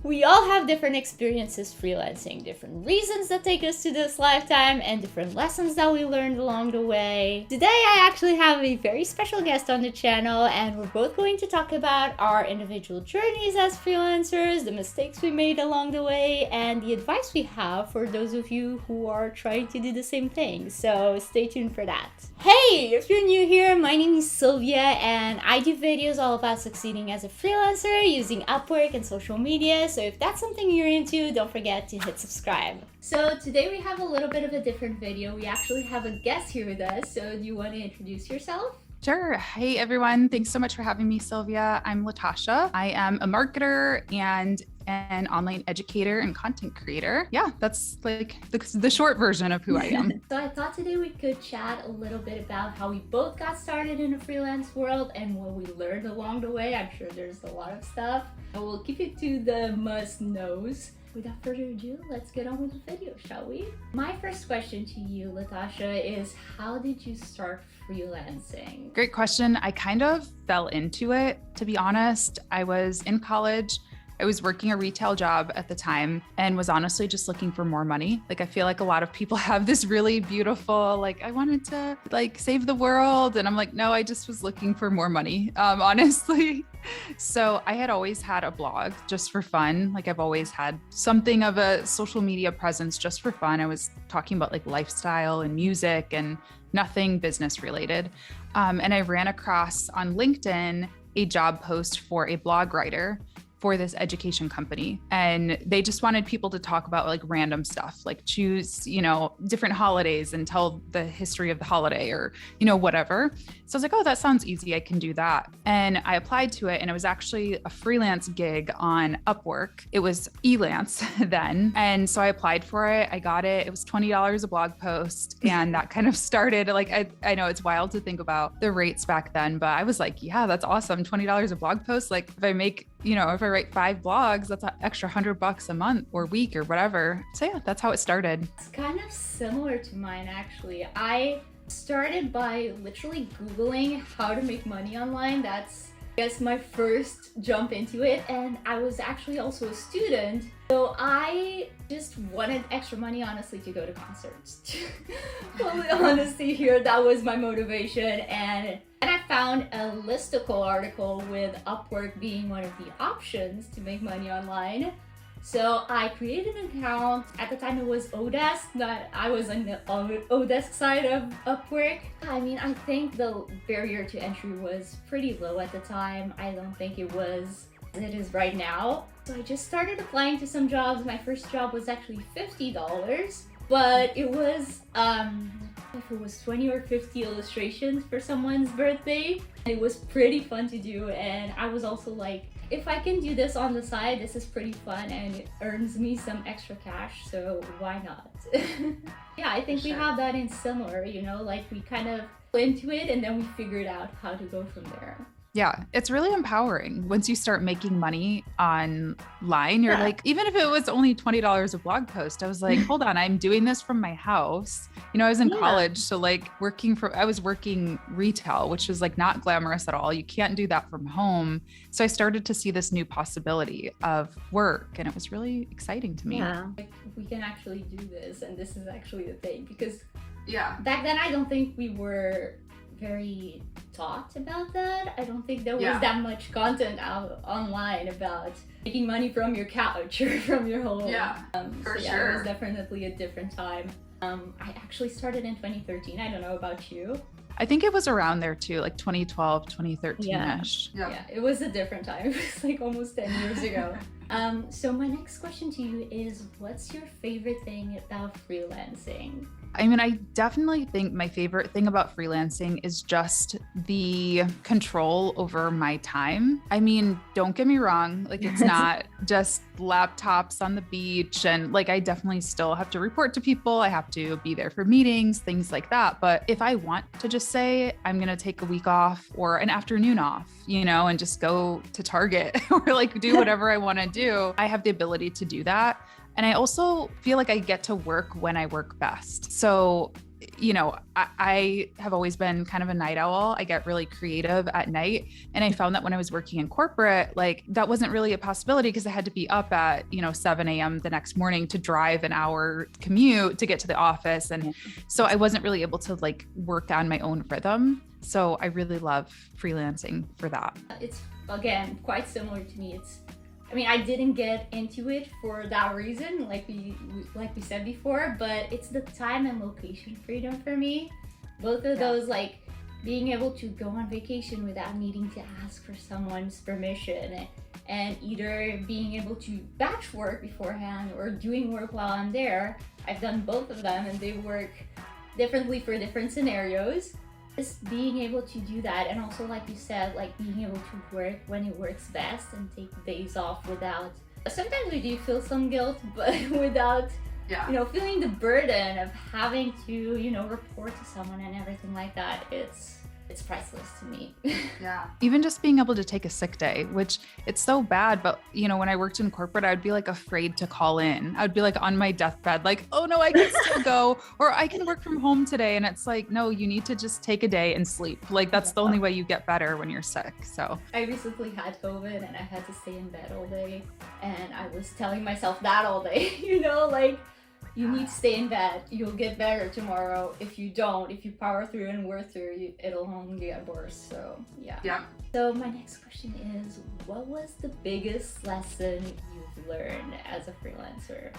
We all have different experiences freelancing, different reasons that take us to this lifetime, and different lessons that we learned along the way. Today I actually have a very special guest on the channel, and we're both going to talk about our individual journeys as freelancers, the mistakes we made along the way, and the advice we have for those of you who are trying to do the same thing. So stay tuned for that. Hey, if you're new here, my name is Sylvia, and I do videos all about succeeding as a freelancer using Upwork and social media. So if that's something you're into, don't forget to hit subscribe. So today we have a little bit of a different video. We actually have a guest here with us. So do you want to introduce yourself? Sure. Hey, everyone. Thanks so much for having me, Sylvia. I'm Latasha. I am a marketer and an online educator and content creator. Yeah, that's like the short version of who I am. So I thought today we could chat a little bit about how we both got started in the freelance world and what we learned along the way. I'm sure there's a lot of stuff. And we'll keep it to the must-knows. Without further ado, let's get on with the video, shall we? My first question to you, Latasha, is how did you start freelancing? Great question. I kind of fell into it, to be honest. I was in college. I was working a retail job at the time and was honestly just looking for more money. Like, I feel like a lot of people have this really beautiful, like, I wanted to like save the world. And I'm like, no, I just was looking for more money, honestly. So I had always had a blog just for fun. Like, I've always had something of a social media presence just for fun. I was talking about like lifestyle and music and nothing business related. And I ran across on LinkedIn a job post for a blog writer for this education company. And they just wanted people to talk about like random stuff, like choose, different holidays and tell the history of the holiday or, whatever. So I was like, oh, that sounds easy. I can do that. And I applied to it, and it was actually a freelance gig on Upwork. It was Elance then. And so I applied for it. I got it. It was $20 a blog post. And that kind of started, like, I know it's wild to think about the rates back then, but I was like, yeah, that's awesome. $20 a blog post. Like, if I make, if I write 5 blogs, that's an extra $100 a month or week or whatever. So yeah, that's how it started. It's kind of similar to mine, actually. I started by literally Googling how to make money online. That's, I guess, my first jump into it. And I was actually also a student. So I just wanted extra money, honestly, to go to concerts. Fully honesty here, that was my motivation. And I found a listicle article with Upwork being one of the options to make money online. So I created an account. At the time it was Odesk, I was on the Odesk side of Upwork. I mean, I think the barrier to entry was pretty low at the time. I don't think it was as it is right now. So I just started applying to some jobs. My first job was actually $50, but it was, if it was 20 or 50 illustrations for someone's birthday. It was pretty fun to do, and I was also like, if I can do this on the side, this is pretty fun and it earns me some extra cash, so why not? Yeah, I think we have that in similar, like we kind of went into it and then we figured out how to go from there. Yeah, it's really empowering. Once you start making money online, you're like, even if it was only $20 a blog post, I was like, hold on, I'm doing this from my house. I was in college, so like I was working retail, which is like not glamorous at all. You can't do that from home. So I started to see this new possibility of work, and it was really exciting to me. Yeah, like, we can actually do this, and this is actually the thing, because back then I don't think we were very taught about that. I don't think there was that much content out online about making money from your couch or from your home. For sure. It was definitely a different time. I actually started in 2013. I don't know about you. I think it was around there too, like 2012, 2013-ish. Yeah, it was a different time. It was like almost 10 years ago. So my next question to you is, what's your favorite thing about freelancing? I mean, I definitely think my favorite thing about freelancing is just the control over my time. I mean, don't get me wrong, like it's not just laptops on the beach, and like I definitely still have to report to people. I have to be there for meetings, things like that. But if I want to just say I'm going to take a week off or an afternoon off, and just go to Target or like do whatever I want to do, I have the ability to do that. And I also feel like I get to work when I work best. So I have always been kind of a night owl. I get really creative at night. And I found that when I was working in corporate, like that wasn't really a possibility because I had to be up at, 7 a.m. the next morning to drive an hour commute to get to the office. And so I wasn't really able to like work on my own rhythm. So I really love freelancing for that. It's, again, quite similar to me. I didn't get into it for that reason, like we said before, but it's the time and location freedom for me. Both of those, like being able to go on vacation without needing to ask for someone's permission, and either being able to batch work beforehand or doing work while I'm there. I've done both of them and they work differently for different scenarios. Just being able to do that, and also like you said, like being able to work when it works best and take days off without, sometimes we do feel some guilt, but without feeling the burden of having to report to someone and everything like that. It's priceless to me. Yeah. Even just being able to take a sick day, which it's so bad. But, when I worked in corporate, I'd be like afraid to call in. I'd be like on my deathbed, like, oh no, I can still go, or I can work from home today. And it's like, no, you need to just take a day and sleep. Like that's the only way you get better when you're sick. So I recently had COVID and I had to stay in bed all day. And I was telling myself that all day, you need to stay in bed. You'll get better tomorrow. If you don't, if you power through and work through, it'll only get worse. So, yeah. So my next question is, what was the biggest lesson you've learned as a freelancer?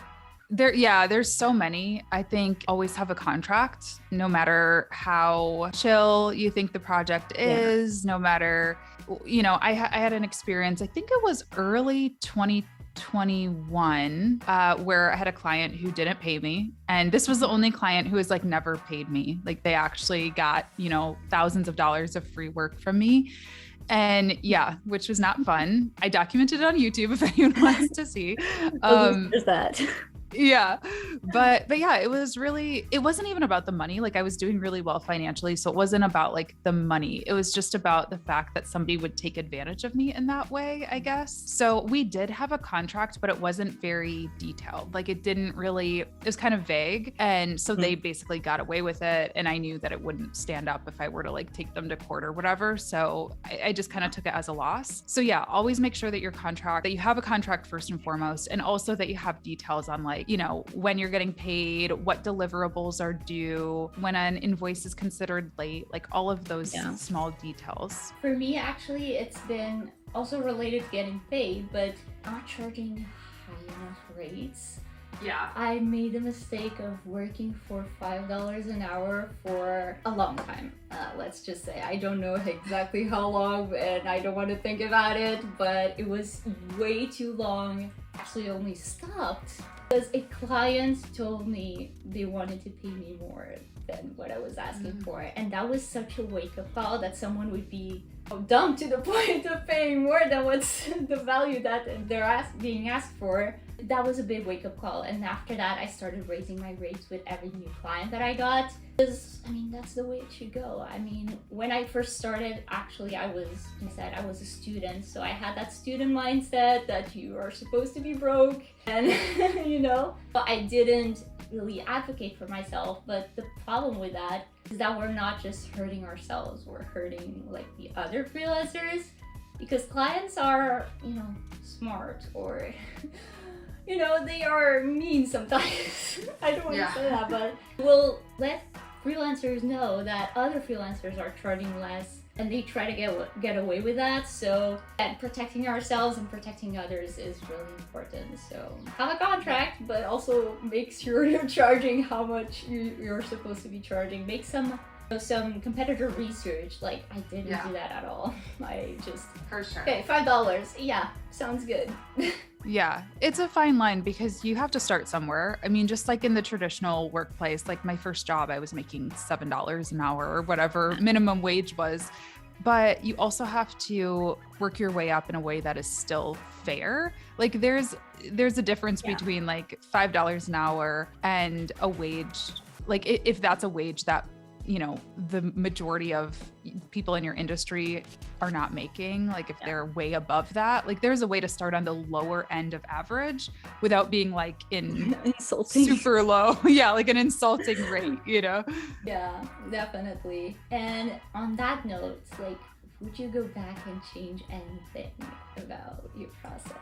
There's so many. I think always have a contract, no matter how chill you think the project is, no matter, I had an experience, I think it was early 2021, where I had a client who didn't pay me. And this was the only client who has like never paid me. Like they actually got, thousands of dollars of free work from me. And which was not fun. I documented it on YouTube if anyone wants to see. There's that. Yeah. But it wasn't even about the money. Like I was doing really well financially. So it wasn't about like the money. It was just about the fact that somebody would take advantage of me in that way, I guess. So we did have a contract, but it wasn't very detailed. Like it was kind of vague. And so they basically got away with it. And I knew that it wouldn't stand up if I were to like take them to court or whatever. So I just kind of took it as a loss. So always make sure that that you have a contract first and foremost. And also that you have details on like, when you're getting paid, what deliverables are due, when an invoice is considered late, like all of those small details. For me, actually, it's been also related to getting paid, but not charging high enough rates. Yeah. I made the mistake of working for $5 an hour for a long time. Let's just say, I don't know exactly how long and I don't want to think about it, but it was way too long. Actually only stopped because a client told me they wanted to pay me more than what I was asking for. And that was such a wake-up call that someone would be dumb to the point of paying more than what's the value that they're being asked for. That was a big wake-up call. And after that, I started raising my rates with every new client that I got. Because, that's the way it should go. When I first started, actually, I was a student. So I had that student mindset that you are supposed to be broke. And, but I didn't really advocate for myself. But the problem with that is that we're not just hurting ourselves. We're hurting like the other freelancers. Because clients are, smart or... they are mean sometimes. I don't want to say that, but we'll let freelancers know that other freelancers are charging less and they try to get away with that. So protecting ourselves and protecting others is really important. So have a contract, but also make sure you're charging how much you're supposed to be charging. Make some competitor research. Like I didn't do that at all. I just for sure. Okay, $5. Yeah, sounds good. Yeah, it's a fine line because you have to start somewhere. Just like in the traditional workplace, like my first job, I was making $7 an hour or whatever minimum wage was. But you also have to work your way up in a way that is still fair. Like there's a difference between like $5 an hour and a wage. Like if that's a wage that the majority of people in your industry are not making, like if they're way above that, like there's a way to start on the lower end of average without being like in insulting, super low. Yeah, like an insulting rate, Yeah, definitely. And on that note, like, would you go back and change anything about your process?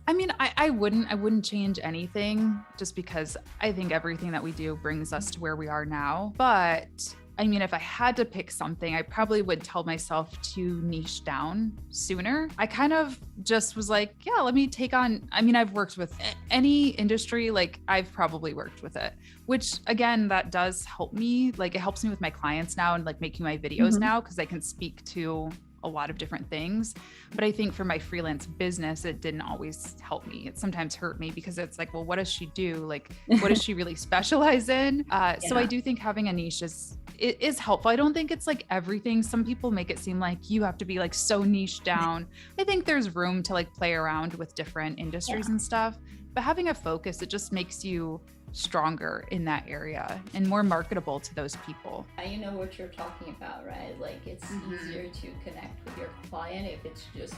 I mean, I wouldn't change anything, just because I think everything that we do brings us to where we are now. But I mean, if I had to pick something, I probably would tell myself to niche down sooner. I kind of just was like, yeah, let me take on, I mean, I've worked with any industry, like I've probably worked with it, which again, that does help me. Like it helps me with my clients now and like making my videos now, because I can speak to a lot of different things. But I think for my freelance business, it didn't always help me. It sometimes hurt me, because it's like, well, what does she do? Like, what does she really specialize in? So I do think having a niche is helpful. I don't think it's like everything. Some people make it seem like you have to be like so niche down. I think there's room to like play around with different industries and stuff, but having a focus, it just makes you stronger in that area and more marketable to those people. You know what you're talking about, right? Like it's easier to connect with your client if it's just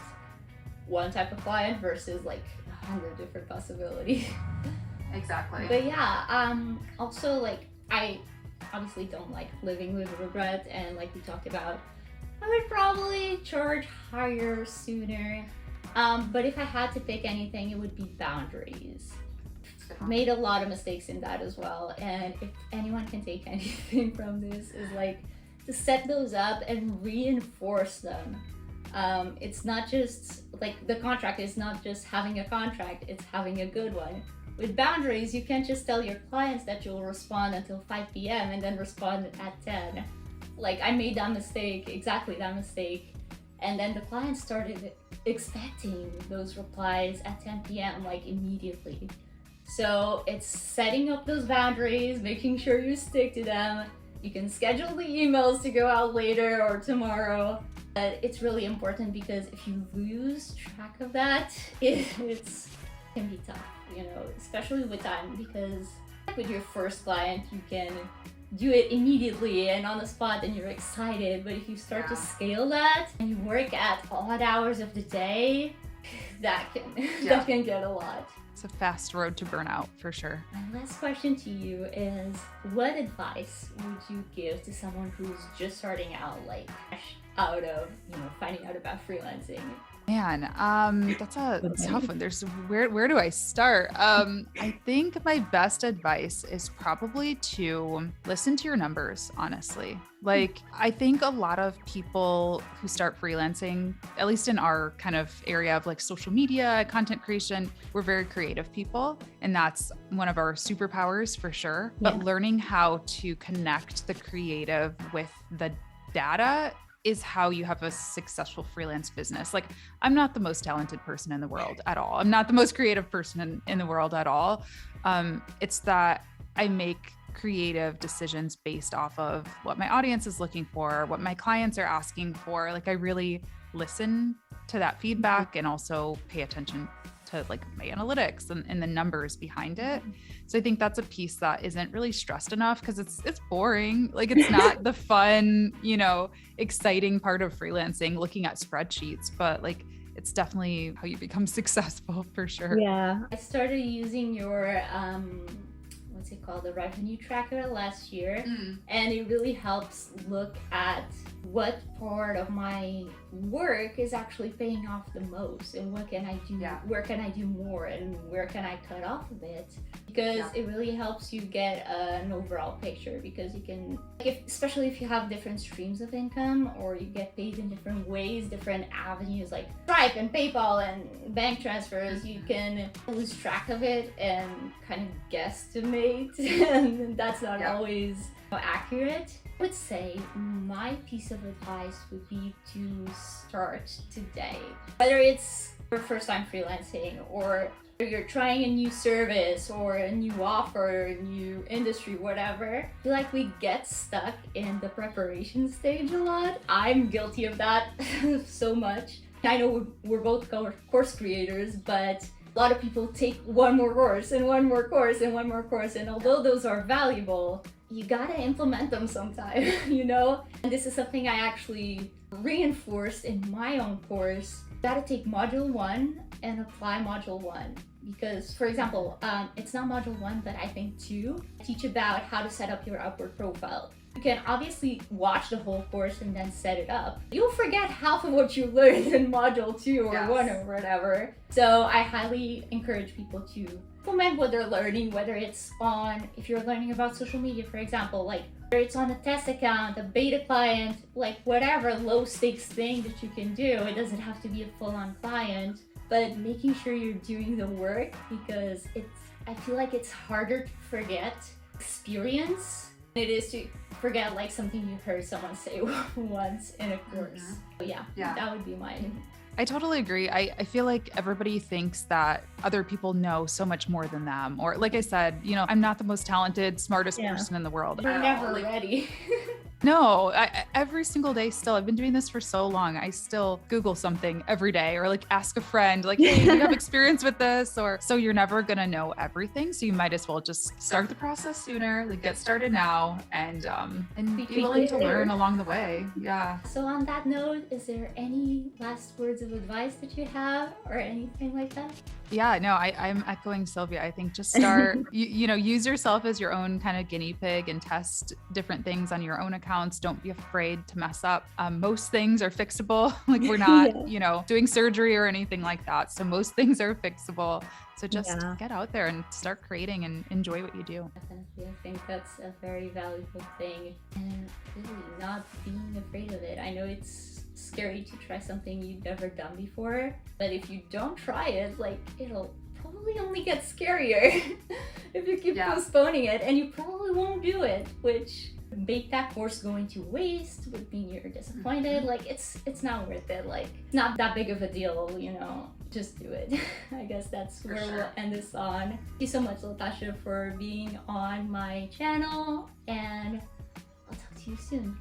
one type of client versus like 100 different possibilities. Exactly. But yeah, also like I obviously don't like living with regret, and like we talked about, I would probably charge higher sooner. But if I had to pick anything, it would be boundaries. Made a lot of mistakes in that as well, and if anyone can take anything from this, is like to set those up and reinforce them. It's not just like the contract is not just having a contract, it's having a good one. With boundaries, you can't just tell your clients that you'll respond until 5 p.m. and then respond at 10. Like I made that mistake, exactly that mistake, and then the client started expecting those replies at 10 p.m. like immediately. So it's setting up those boundaries, making sure you stick to them. You can schedule the emails to go out later or tomorrow. But it's really important, because if you lose track of that, it can be tough, especially with time, because with your first client, you can do it immediately and on the spot and you're excited. But if you start to scale that and you work at odd hours of the day, that can get a lot. It's a fast road to burnout for sure. My last question to you is, what advice would you give to someone who's just starting out, like fresh out of, finding out about freelancing? Man, that's a tough one. Where do I start? I think my best advice is probably to listen to your numbers, honestly. Like, I think a lot of people who start freelancing, at least in our kind of area of like social media, content creation, we're very creative people. And that's one of our superpowers for sure. But learning how to connect the creative with the data is how you have a successful freelance business. Like, I'm not the most talented person in the world at all. I'm not the most creative person in the world at all. It's that I make creative decisions based off of what my audience is looking for, what my clients are asking for. Like, I really listen to that feedback and also pay attention to like my analytics and the numbers behind it. So I think that's a piece that isn't really stressed enough, because it's boring. Like, it's not the fun, exciting part of freelancing, looking at spreadsheets, but like it's definitely how you become successful for sure. Yeah. I started using your what's it called, the revenue tracker last year, and it really helps look at what part of my work is actually paying off the most, and what can I do, where can I do more, and where can I cut off a bit, because it really helps you get an overall picture. Because you can, especially if you have different streams of income, or you get paid in different ways, different avenues like Stripe and PayPal and bank transfers, you can lose track of it and kind of guesstimate, and that's not always accurate. I would say my piece of advice would be to start today. Whether it's your first time freelancing, or you're trying a new service or a new offer, a new industry, whatever. I feel like we get stuck in the preparation stage a lot. I'm guilty of that so much. I know we're both course creators, but a lot of people take one more course and one more course and one more course. And although those are valuable, you gotta implement them sometime, you know? And this is something I actually reinforced in my own course. You gotta take module 1 and apply module 1. Because, for example, it's not module 1, but I think 2, teach about how to set up your Upwork profile. You can obviously watch the whole course and then set it up. You'll forget half of what you learned in module 2 or 1 or whatever. So I highly encourage people to implement what they're learning, whether it's on, if you're learning about social media, for example, like whether it's on a test account, a beta client, like whatever low stakes thing that you can do. It doesn't have to be a full-on client, but making sure you're doing the work, because I feel like it's harder to forget experience than it is to forget like something you heard someone say once in a course. So yeah, that would be mine. I totally agree. I feel like everybody thinks that other people know so much more than them. Or like I said, you know, I'm not the most talented, smartest person in the world. You're never ready. No, every single day still, I've been doing this for so long. I still Google something every day, or like ask a friend, like, hey, do you have experience with this? Or so you're never going to know everything. So you might as well just start the process sooner, like get started now and be willing to learn along the way. Yeah. So on that note, is there any last words of advice that you have or anything like that? Yeah, no, I'm echoing Sylvia. I think just start, you know, use yourself as your own kind of guinea pig and test different things on your own accounts. Don't be afraid to mess up. Most things are fixable. Like we're not, you know, doing surgery or anything like that. So most things are fixable. So just get out there and start creating and enjoy what you do. Definitely. I think that's a very valuable thing. And really not being afraid of it. I know it's scary to try something you've never done before, but if you don't try it, like it'll probably only get scarier if you keep postponing it, and you probably won't do it, which make that course go into waste would mean you're disappointed. Like it's not worth it. Like it's not that big of a deal, you know, just do it. I guess that's where we'll end this on. Thank you so much, Latasha, for being on my channel, and I'll talk to you soon.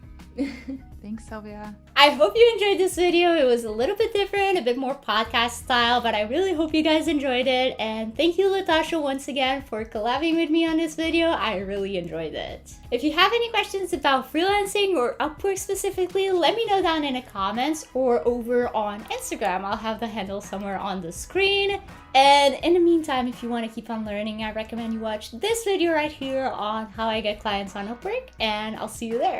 Thanks, Sylvia. I hope you enjoyed this video. It was a little bit different, a bit more podcast style, but I really hope you guys enjoyed it. And thank you, Latasha, once again for collabing with me on this video. I really enjoyed it. If you have any questions about freelancing or Upwork specifically, let me know down in the comments or over on Instagram. I'll have the handle somewhere on the screen. And in the meantime, if you want to keep on learning, I recommend you watch this video right here on how I get clients on Upwork, and I'll see you there.